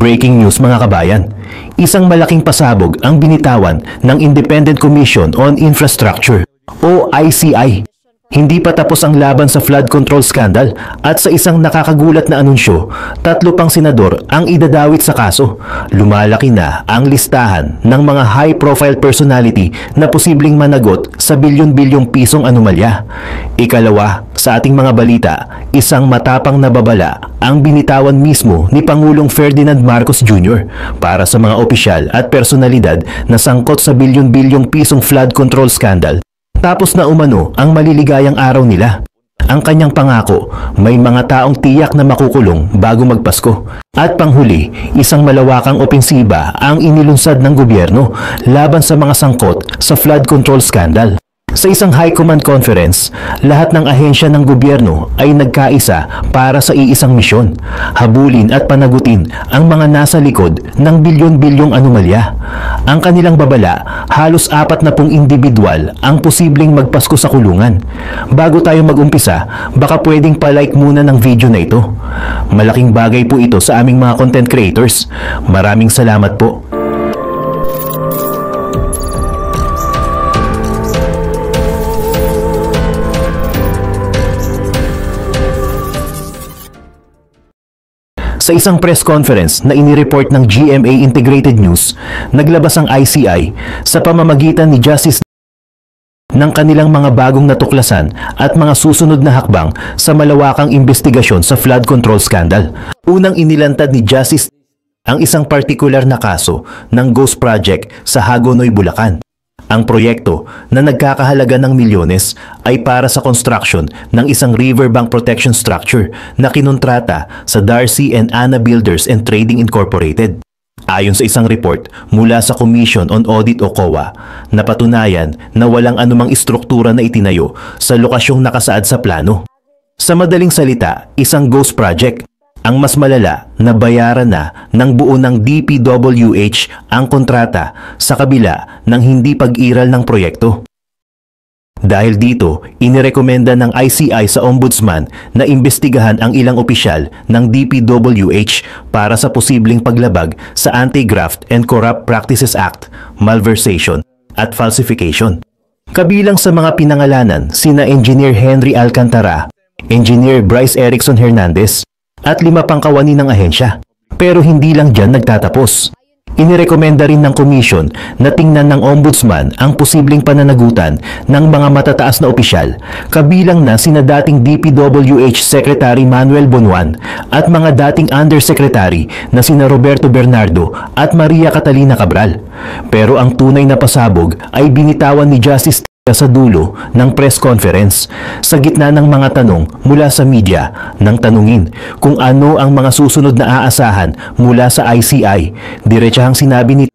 Breaking news mga kabayan, isang malaking pasabog ang binitawan ng Independent Commission on Infrastructure o ICI. Hindi pa tapos ang laban sa flood control scandal at sa isang nakakagulat na anunsyo, 3 pang senador ang idadawit sa kaso. Lumalaki na ang listahan ng mga high-profile personality na posibleng managot sa bilyon-bilyong pisong anomalya. Ikalawa, sa ating mga balita, isang matapang na babala ang binitawan mismo ni Pangulong Ferdinand Marcos Jr. para sa mga opisyal at personalidad na sangkot sa bilyon-bilyong pisong flood control scandal. Tapos na umano ang maliligayang araw nila. Ang kanyang pangako, may mga taong tiyak na makukulong bago magpasko. At panghuli, isang malawakang opensiba ang inilunsad ng gobyerno laban sa mga sangkot sa flood control scandal. Sa isang High Command Conference, lahat ng ahensya ng gobyerno ay nagkaisa para sa iisang misyon, habulin at panagutin ang mga nasa likod ng bilyon-bilyong anomalya. Ang kanilang babala, halos 40 individual ang posibleng magpasko sa kulungan. Bago tayo mag-umpisa, baka pwedeng palike muna ng video na ito. Malaking bagay po ito sa aming mga content creators. Maraming salamat po. Sa isang press conference na inireport ng GMA Integrated News, naglabas ang ICI sa pamamagitan ni Justice ng kanilang mga bagong natuklasan at mga susunod na hakbang sa malawakang investigasyon sa flood control scandal. Unang inilantad ni Justice ang isang partikular na kaso ng Ghost Project sa Hagonoy, Bulacan. Ang proyekto na nagkakahalaga ng milyones ay para sa construction ng isang riverbank protection structure na kinontrata sa Darcy and Anna Builders and Trading Incorporated. Ayon sa isang report mula sa Commission on Audit o COA, napatunayan na walang anumang istruktura na itinayo sa lokasyong nakasaad sa plano. Sa madaling salita, isang ghost project. Ang mas malala na bayaran na ng buo ng DPWH ang kontrata sa kabila ng hindi pag-iral ng proyekto. Dahil dito, inirekomenda ng ICI sa Ombudsman na imbestigahan ang ilang opisyal ng DPWH para sa posibleng paglabag sa Anti-Graft and Corrupt Practices Act, malversation at falsification. Kabilang sa mga pinangalanan sina Engineer Henry Alcantara, Engineer Bryce Erickson Hernandez, at 5 pang kawani ng ahensya. Pero hindi lang dyan nagtatapos. Inirekomenda rin ng komisyon na tingnan ng ombudsman ang posibleng pananagutan ng mga matataas na opisyal, kabilang na sina dating DPWH Secretary Manuel Bonuan at mga dating Undersecretary na sina Roberto Bernardo at Maria Catalina Cabral. Pero ang tunay na pasabog ay binitawan ni Justice sa dulo ng press conference sa gitna ng mga tanong mula sa media nang tanungin kung ano ang mga susunod na aasahan mula sa ICI. Diretsahang sinabi ni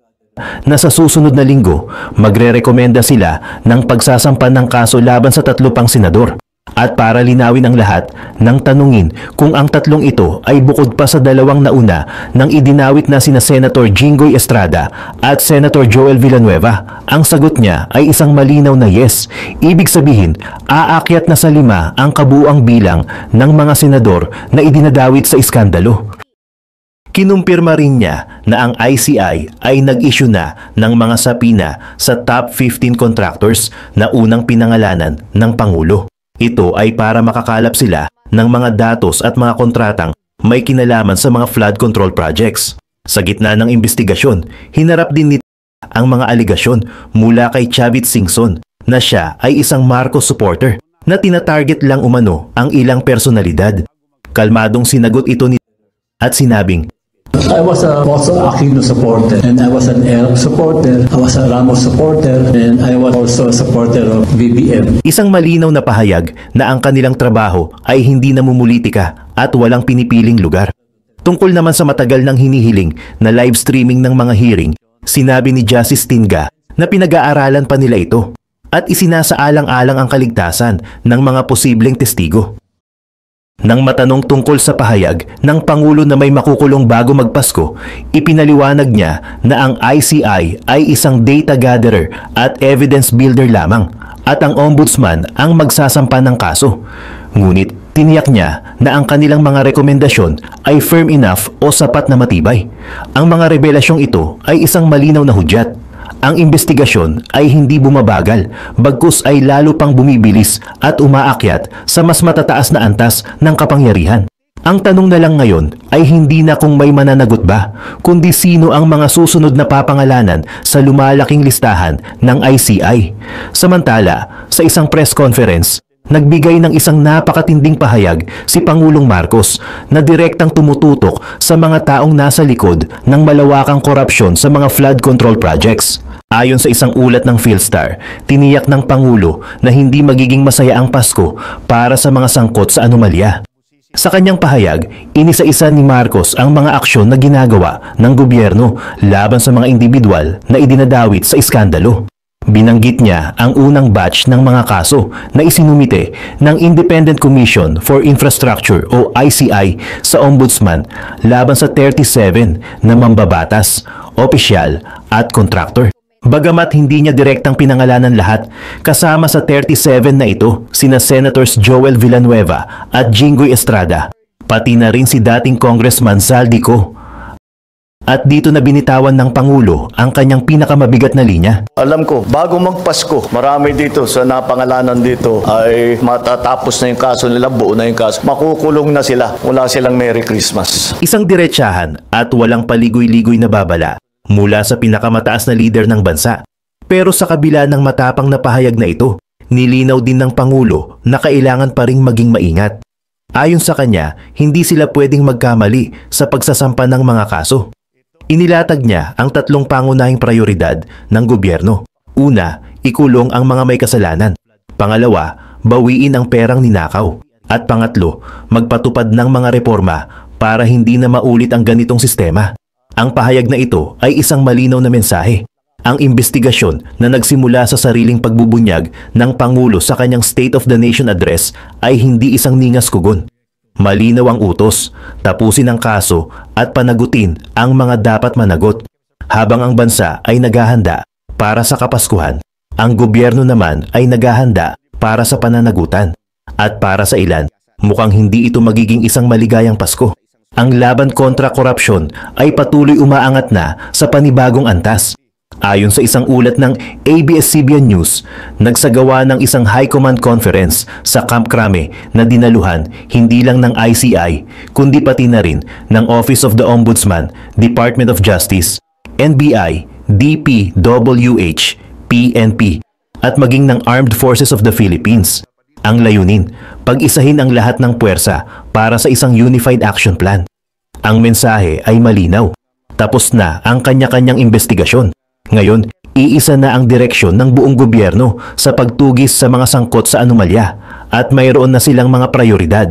na sa susunod na linggo magrerekomenda sila ng pagsasampan ng kaso laban sa 3 pang senador. At para linawin ang lahat, nang tanungin kung ang 3 ito ay bukod pa sa 2 nauna nang idinawit na sina Senator Jinggoy Estrada at Senator Joel Villanueva, ang sagot niya ay isang malinaw na yes. Ibig sabihin, aakyat na sa 5 ang kabuuang bilang ng mga senador na idinadawit sa iskandalo. Kinumpirma rin niya na ang ICI ay nag-issue na ng mga sapina sa top 15 contractors na unang pinangalanan ng Pangulo. Ito ay para makakalap sila ng mga datos at mga kontratang may kinalaman sa mga flood control projects. Sa gitna ng investigasyon, hinarap din nito ang mga aligasyon mula kay Chavit Singson na siya ay isang Marcos supporter na tinatarget lang umano ang ilang personalidad. Kalmadong sinagot ito ni at sinabing, I was also Aquino supporter, and I was an ERC supporter, I was a Ramos supporter, and I was also a supporter of BBM. Isang malinaw na pahayag na ang kanilang trabaho ay hindi namumulitika at walang pinipiling lugar. Tungkol naman sa matagal nang hinihiling na live streaming ng mga hearing, sinabi ni Justice Tinga na pinag-aaralan pa nila ito at isinasaalang-alang ang kaligtasan ng mga posibleng testigo. Nang matanong tungkol sa pahayag ng Pangulo na may makukulong bago magpasko, ipinaliwanag niya na ang ICI ay isang data gatherer at evidence builder lamang at ang ombudsman ang magsasampa ng kaso. Ngunit Tiniyak niya na ang kanilang mga rekomendasyon ay firm enough o sapat na matibay. Ang mga revelasyong ito ay isang malinaw na hudyat. Ang investigasyon ay hindi bumabagal, bagkus ay lalo pang bumibilis at umaakyat sa mas matataas na antas ng kapangyarihan. Ang tanong na lang ngayon ay hindi na kung may mananagot ba, kundi sino ang mga susunod na papangalanan sa lumalaking listahan ng ICI. Samantala, sa isang press conference, nagbigay ng isang napakatinding pahayag si Pangulong Marcos na direktang tumututok sa mga taong nasa likod ng malawakang korupsyon sa mga flood control projects. Ayon sa isang ulat ng Philstar, tiniyak ng Pangulo na hindi magiging masaya ang Pasko para sa mga sangkot sa anomalya. Sa kanyang pahayag, inisa-isa ni Marcos ang mga aksyon na ginagawa ng gobyerno laban sa mga individual na idinadawit sa iskandalo. Binanggit niya ang unang batch ng mga kaso na isinumite ng Independent Commission for Infrastructure o ICI sa Ombudsman laban sa 37 na mambabatas, opisyal at kontraktor. Bagamat hindi niya direktang pinangalanan lahat, kasama sa 37 na ito sina Senators Joel Villanueva at Jinggoy Estrada, pati na rin si dating Congressman Zaldico. At dito na binitawan ng Pangulo ang kanyang pinakamabigat na linya. Alam ko, bago magpasko, marami dito sa napangalanan dito ay matatapos na yung kaso nila, buo na yung kaso. Makukulong na sila, wala silang Merry Christmas. Isang diretsahan at walang paligoy-ligoy na babala mula sa pinakamataas na lider ng bansa. Pero sa kabila ng matapang na pahayag na ito, nilinaw din ng Pangulo na kailangan pa ring maging maingat. Ayon sa kanya, hindi sila pwedeng magkamali sa pagsasampa ng mga kaso. Inilatag niya ang tatlong pangunahing prioridad ng gobyerno. Una, ikulong ang mga may kasalanan. Pangalawa, bawiin ang perang ninakaw. At pangatlo, magpatupad ng mga reforma para hindi na maulit ang ganitong sistema. Ang pahayag na ito ay isang malinaw na mensahe. Ang investigasyon na nagsimula sa sariling pagbubunyag ng Pangulo sa kanyang State of the Nation address ay hindi isang ningas kugon. Malinaw ang utos, tapusin ang kaso at panagutin ang mga dapat managot. Habang ang bansa ay naghahanda para sa Kapaskuhan, ang gobyerno naman ay naghahanda para sa pananagutan. At para sa ilan, mukhang hindi ito magiging isang maligayang Pasko. Ang laban kontra korupsyon ay patuloy umaangat na sa panibagong antas. Ayon sa isang ulat ng ABS-CBN News, nagsagawa ng isang High Command Conference sa Camp Crame na dinaluhan hindi lang ng ICI kundi pati na rin ng Office of the Ombudsman, Department of Justice, NBI, DPWH, PNP at maging ng Armed Forces of the Philippines. Ang layunin, pag-isahin ang lahat ng puwersa para sa isang Unified Action Plan. Ang mensahe ay malinaw. Tapos na ang kanya-kanyang investigasyon. Ngayon, iisa na ang direksyon ng buong gobyerno sa pagtugis sa mga sangkot sa anomalya at mayroon na silang mga prioridad.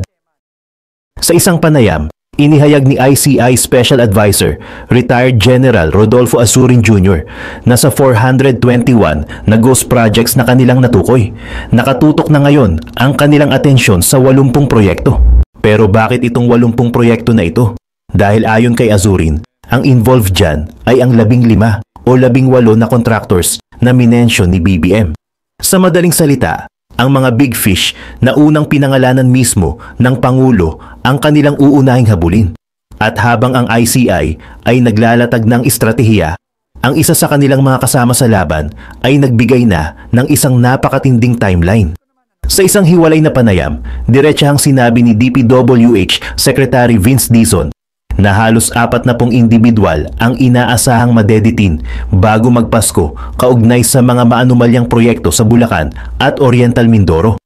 Sa isang panayam, inihayag ni ICI Special Advisor, Retired General Rodolfo Azurin Jr. na sa 421 na ghost projects na kanilang natukoy, nakatutok na ngayon ang kanilang atensyon sa 80 proyekto. Pero bakit itong 80 proyekto na ito? Dahil ayon kay Azurin, ang involved dyan ay ang 15 o 18 na contractors na minensyon ni BBM. Sa madaling salita, ang mga big fish na unang pinangalanan mismo ng Pangulo ang kanilang uunahing habulin. At habang ang ICI ay naglalatag ng estratehiya, ang isa sa kanilang mga kasama sa laban ay nagbigay na ng isang napakatinding timeline. Sa isang hiwalay na panayam, diretsahang sinabi ni DPWH Secretary Vince Dizon na halos 40 individual ang inaasahang madeditin bago magpasko kaugnay sa mga maanumalyang proyekto sa Bulacan at Oriental Mindoro.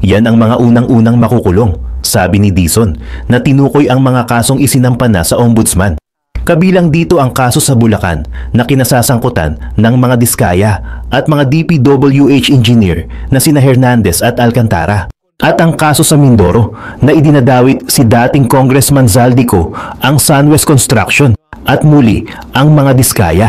Yan ang mga unang-unang makukulong, sabi ni Dizon, na tinukoy ang mga kasong isinampa na sa Ombudsman. Kabilang dito ang kaso sa Bulacan na kinasasangkutan ng mga Diskaya at mga DPWH engineer na sina Hernandez at Alcantara. At ang kaso sa Mindoro na idinadawit si dating Congressman Zaldico ang Sunwest Construction at muli ang mga Diskaya.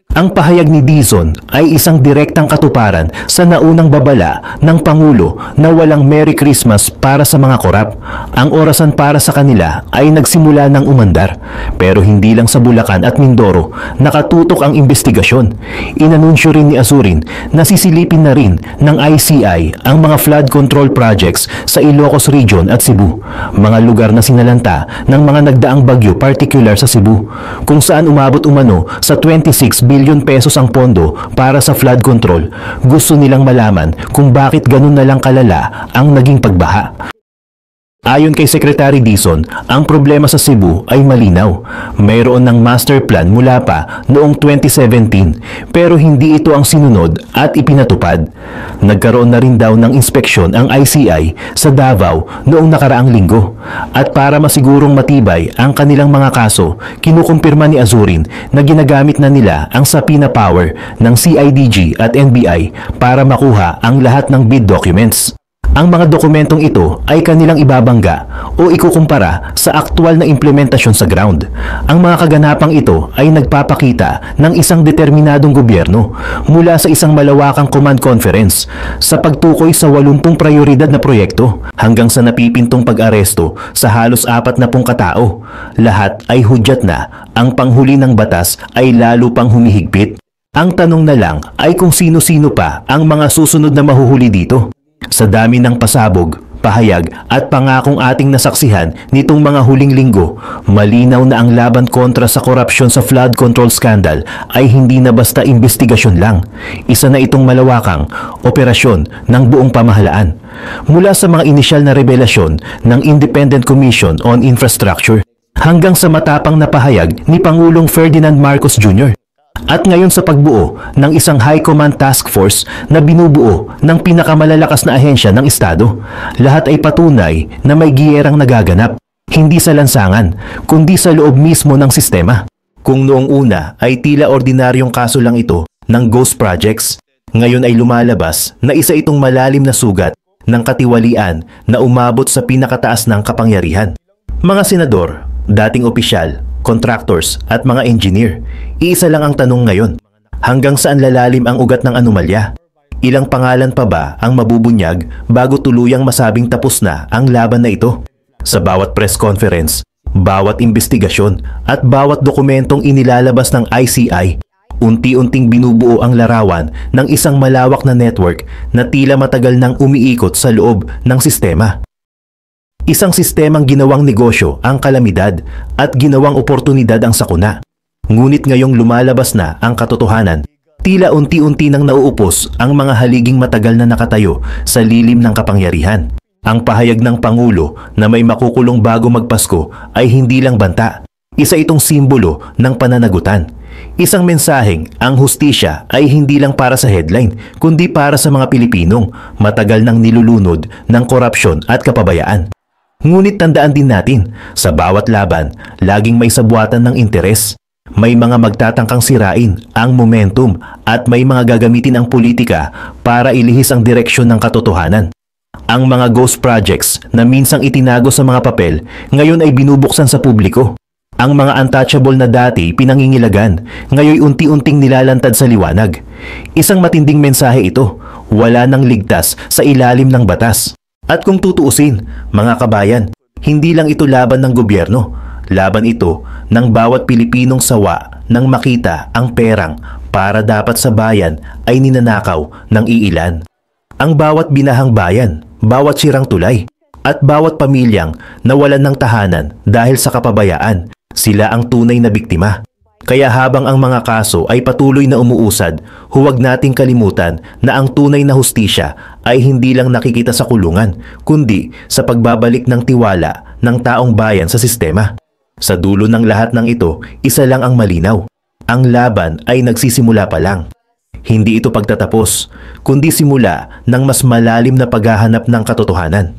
Ang pahayag ni Dizon ay isang direktang katuparan sa naunang babala ng Pangulo na walang Merry Christmas para sa mga korap. Ang orasan para sa kanila ay nagsimula ng umandar. Pero hindi lang sa Bulacan at Mindoro nakatutok ang investigasyon. Inanunsyo rin ni Azurin na sisilipin na rin ng ICI ang mga flood control projects sa Ilocos Region at Cebu, mga lugar na sinalanta ng mga nagdaang bagyo particular sa Cebu, kung saan umabot umano sa 26 billion pesos ang pondo para sa flood control. Gusto nilang malaman kung bakit ganun na lang kalala ang naging pagbaha. Ayon kay Secretary Dizon, ang problema sa Cebu ay malinaw. Mayroon ng master plan mula pa noong 2017 pero hindi ito ang sinunod at ipinatupad. Nagkaroon na rin daw ng inspeksyon ang ICI sa Davao noong nakaraang linggo. At para masigurong matibay ang kanilang mga kaso, kinukumpirma ni Azurin na ginagamit na nila ang Sapina Power ng CIDG at NBI para makuha ang lahat ng bid documents. Ang mga dokumentong ito ay kanilang ibabangga o ikukumpara sa aktual na implementasyon sa ground. Ang mga kaganapang ito ay nagpapakita ng isang determinadong gobyerno mula sa isang malawakang command conference sa pagtukoy sa 80 prioridad na proyekto hanggang sa napipintong pag-aresto sa halos 40 katao. Lahat ay hudyat na. Ang panghuli ng batas ay lalo pang humihigpit. Ang tanong na lang ay kung sino-sino pa ang mga susunod na mahuhuli dito. Sa dami ng pasabog, pahayag at pangakong ating nasaksihan nitong mga huling linggo, malinaw na ang laban kontra sa korupsyon sa flood control scandal ay hindi na basta investigasyon lang. Isa na itong malawakang operasyon ng buong pamahalaan. Mula sa mga inisyal na revelasyon ng Independent Commission on Infrastructure hanggang sa matapang na pahayag ni Pangulong Ferdinand Marcos Jr. At ngayon sa pagbuo ng isang High Command Task Force na binubuo ng pinakamalalakas na ahensya ng Estado, lahat ay patunay na may giyerang nagaganap, hindi sa lansangan, kundi sa loob mismo ng sistema. Kung noong una ay tila ordinaryong kaso lang ito ng ghost projects, ngayon ay lumalabas na isa itong malalim na sugat ng katiwalian na umabot sa pinakataas ng kapangyarihan. Mga senador, dating opisyal, contractors at mga engineer, iisa lang ang tanong ngayon. Hanggang saan lalalim ang ugat ng anomalya? Ilang pangalan pa ba ang mabubunyag bago tuluyang masabing tapos na ang laban na ito? Sa bawat press conference, bawat investigasyon at bawat dokumentong inilalabas ng ICI, unti-unting binubuo ang larawan ng isang malawak na network na tila matagal nang umiikot sa loob ng sistema. Isang sistemang ginawang negosyo ang kalamidad at ginawang oportunidad ang sakuna. Ngunit ngayong lumalabas na ang katotohanan, tila unti-unti nang nauupos ang mga haliging matagal na nakatayo sa lilim ng kapangyarihan. Ang pahayag ng Pangulo na may makukulong bago magpasko ay hindi lang banta. Isa itong simbolo ng pananagutan. Isang mensaheng ang hustisya ay hindi lang para sa headline, kundi para sa mga Pilipinong matagal nang nilulunod ng korupsyon at kapabayaan. Ngunit tandaan din natin, sa bawat laban, laging may sabuatan ng interes. May mga magtatangkang sirain ang momentum at may mga gagamitin ang politika para ilihis ang direksyon ng katotohanan. Ang mga ghost projects na minsang itinago sa mga papel, ngayon ay binubuksan sa publiko. Ang mga untouchable na dati pinangingilagan, ngayon unti-unting nilalantad sa liwanag. Isang matinding mensahe ito, wala nang ligtas sa ilalim ng batas. At kung tutuusin, mga kabayan, hindi lang ito laban ng gobyerno. Laban ito ng bawat Pilipinong sawa nang makita ang perang para dapat sa bayan ay ninanakaw ng iilan. Ang bawat binahang bayan, bawat sirang tulay, at bawat pamilyang nawalan ng tahanan dahil sa kapabayaan, sila ang tunay na biktima. Kaya habang ang mga kaso ay patuloy na umuusad, huwag nating kalimutan na ang tunay na hustisya ay hindi lang nakikita sa kulungan, kundi sa pagbabalik ng tiwala ng taong bayan sa sistema. Sa dulo ng lahat ng ito, isa lang ang malinaw. Ang laban ay nagsisimula pa lang. Hindi ito pagtatapos, kundi simula ng mas malalim na paghahanap ng katotohanan.